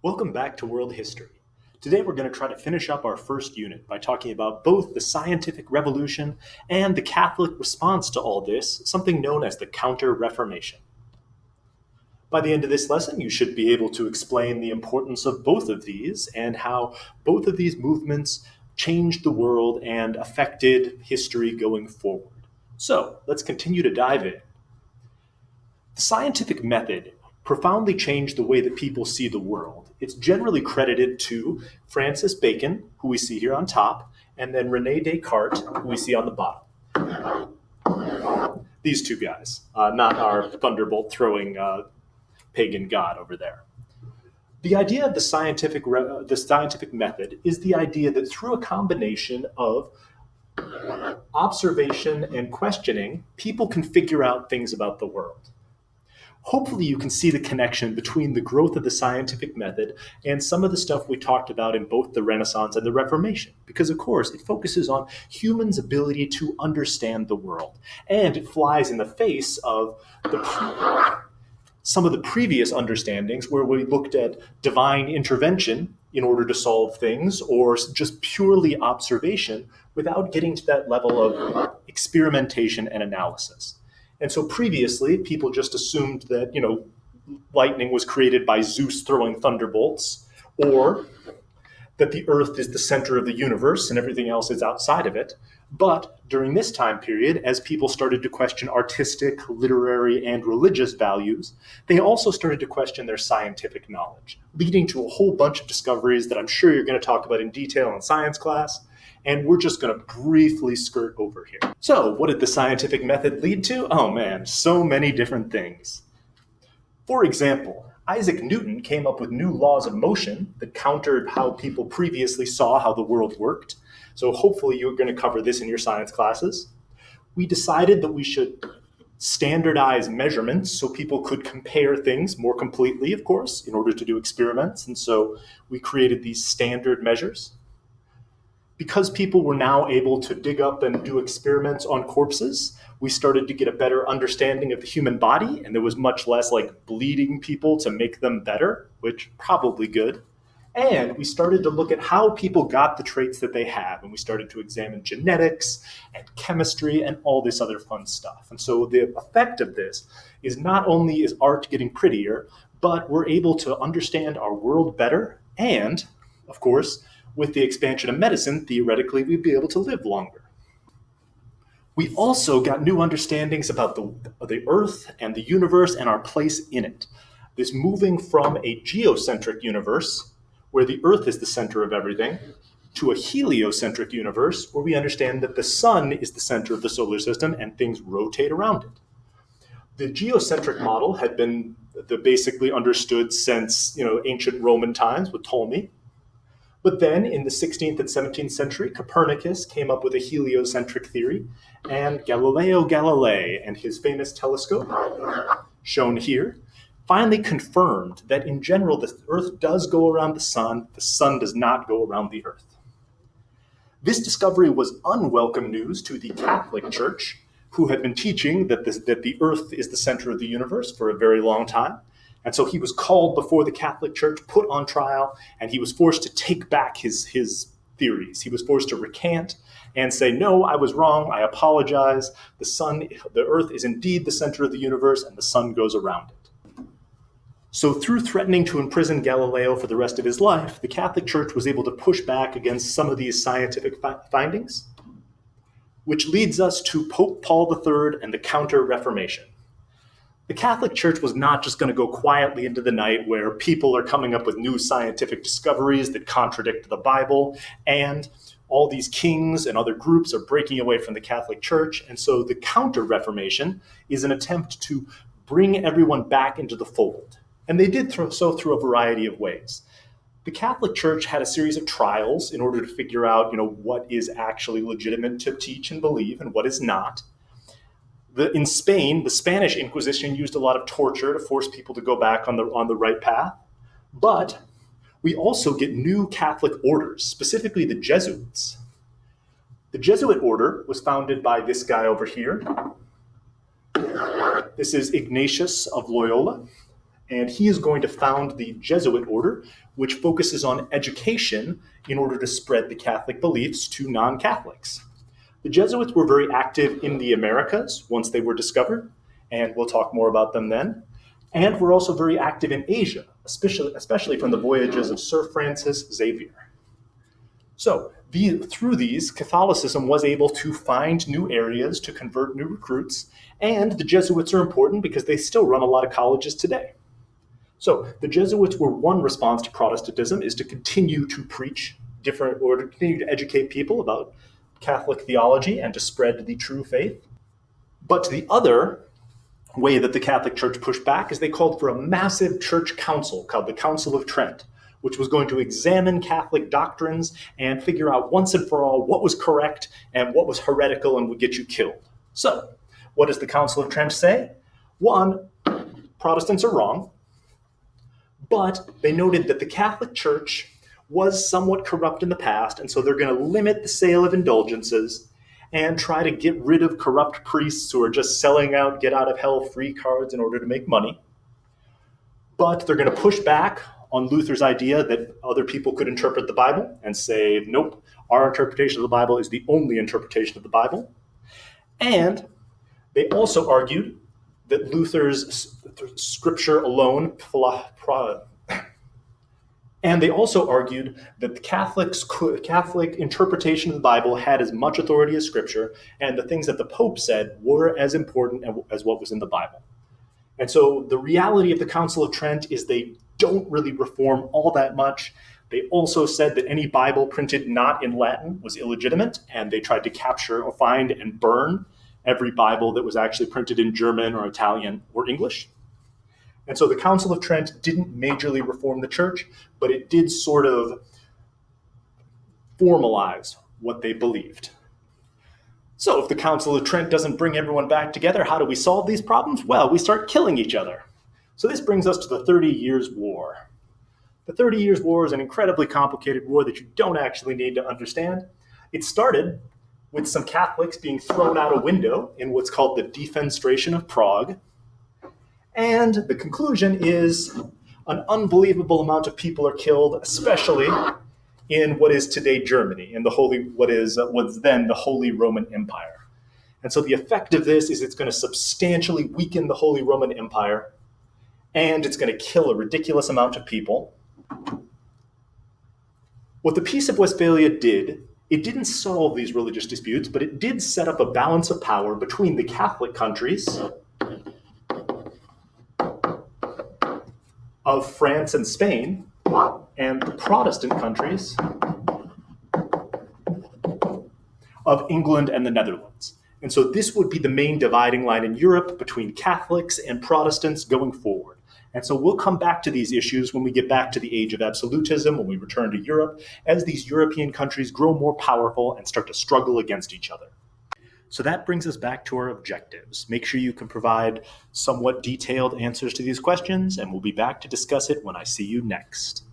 Welcome back to World History. Today we're going to try to finish up our first unit by talking about both the scientific revolution and the Catholic response to all this, something known as the Counter-Reformation. By the end of this lesson, you should be able to explain the importance of both of these and how both of these movements changed the world and affected history going forward. So, let's continue to dive in. The scientific method profoundly changed the way that people see the world. It's generally credited to Francis Bacon, who we see here on top, and then René Descartes, who we see on the bottom. These two guys, not our thunderbolt throwing pagan god over there. The idea of the scientific method is the idea that through a combination of observation and questioning, people can figure out things about the world. Hopefully you can see the connection between the growth of the scientific method and some of the stuff we talked about in both the Renaissance and the Reformation, because of course it focuses on humans' ability to understand the world, and it flies in the face of some of the previous understandings where we looked at divine intervention in order to solve things, or just purely observation without getting to that level of experimentation and analysis. And so previously, people just assumed that, lightning was created by Zeus throwing thunderbolts, or that the earth is the center of the universe and everything else is outside of it. But during this time period, as people started to question artistic, literary, and religious values, they also started to question their scientific knowledge, leading to a whole bunch of discoveries that I'm sure you're going to talk about in detail in science class. And we're just going to briefly skirt over here. So, what did the scientific method lead to? Oh man, so many different things. For example, Isaac Newton came up with new laws of motion that countered how people previously saw how the world worked. So hopefully you're going to cover this in your science classes. We decided that we should standardize measurements so people could compare things more completely, of course, in order to do experiments. And so we created these standard measures. Because people were now able to dig up and do experiments on corpses, we started to get a better understanding of the human body, and there was much less bleeding people to make them better, which probably good. And we started to look at how people got the traits that they have, and we started to examine genetics and chemistry and all this other fun stuff. And so the effect of this is not only is art getting prettier, but we're able to understand our world better, and, of course, with the expansion of medicine, theoretically, we'd be able to live longer. We also got new understandings about the Earth and the universe and our place in it. This moving from a geocentric universe, where the Earth is the center of everything, to a heliocentric universe, where we understand that the sun is the center of the solar system and things rotate around it. The geocentric model had been basically understood since ancient Roman times with Ptolemy. But then in the 16th and 17th century, Copernicus came up with a heliocentric theory, and Galileo Galilei and his famous telescope, shown here, finally confirmed that in general the Earth does go around the sun does not go around the Earth. This discovery was unwelcome news to the Catholic Church, who had been teaching that the Earth is the center of the universe for a very long time. And so he was called before the Catholic Church, put on trial, and he was forced to take back his theories. He was forced to recant and say, no, I was wrong, I apologize. The Earth is indeed the center of the universe, and the sun goes around it. So through threatening to imprison Galileo for the rest of his life, the Catholic Church was able to push back against some of these scientific findings, which leads us to Pope Paul III and the Counter-Reformation. The Catholic Church was not just going to go quietly into the night where people are coming up with new scientific discoveries that contradict the Bible, and all these kings and other groups are breaking away from the Catholic Church. And so the Counter-Reformation is an attempt to bring everyone back into the fold. And they did so through a variety of ways. The Catholic Church had a series of trials in order to figure out, what is actually legitimate to teach and believe and what is not. In Spain, the Spanish Inquisition used a lot of torture to force people to go back on the right path. But we also get new Catholic orders, specifically the Jesuits. The Jesuit order was founded by this guy over here. This is Ignatius of Loyola. And he is going to found the Jesuit order, which focuses on education in order to spread the Catholic beliefs to non-Catholics. The Jesuits were very active in the Americas once they were discovered, and we'll talk more about them then. And were also very active in Asia, especially from the voyages of Sir Francis Xavier. So through these, Catholicism was able to find new areas to convert new recruits, and the Jesuits are important because they still run a lot of colleges today. So the Jesuits were one response to Protestantism is to continue to preach different, or to continue to educate people about Catholic theology and to spread the true faith. But the other way that the Catholic Church pushed back is they called for a massive church council called the Council of Trent, which was going to examine Catholic doctrines and figure out once and for all what was correct and what was heretical and would get you killed. So, what does the Council of Trent say? One, Protestants are wrong, but they noted that the Catholic Church was somewhat corrupt in the past, and so they're going to limit the sale of indulgences and try to get rid of corrupt priests who are just selling out get-out-of-hell-free cards in order to make money. But they're going to push back on Luther's idea that other people could interpret the Bible and say, nope, our interpretation of the Bible is the only interpretation of the Bible. And they also argued that Luther's scripture alone, and they also argued that the Catholic interpretation of the Bible had as much authority as scripture, and the things that the Pope said were as important as what was in the Bible. And so the reality of the Council of Trent is they don't really reform all that much. They also said that any Bible printed not in Latin was illegitimate, and they tried to capture or find and burn every Bible that was actually printed in German or Italian or English. And so the Council of Trent didn't majorly reform the church, but it did sort of formalize what they believed. So if the Council of Trent doesn't bring everyone back together, how do we solve these problems? Well, we start killing each other. So this brings us to the 30 Years' War. The 30 Years' War is an incredibly complicated war that you don't actually need to understand. It started with some Catholics being thrown out a window in what's called the Defenestration of Prague. And the conclusion is an unbelievable amount of people are killed, especially in what is today Germany, in what was then the Holy Roman Empire. And so the effect of this is it's going to substantially weaken the Holy Roman Empire, and it's going to kill a ridiculous amount of people. What the Peace of Westphalia did, it didn't solve these religious disputes, but it did set up a balance of power between the Catholic countries of France and Spain and the Protestant countries of England and the Netherlands. And so this would be the main dividing line in Europe between Catholics and Protestants going forward. And so we'll come back to these issues when we get back to the age of absolutism, when we return to Europe, as these European countries grow more powerful and start to struggle against each other. So that brings us back to our objectives. Make sure you can provide somewhat detailed answers to these questions, and we'll be back to discuss it when I see you next.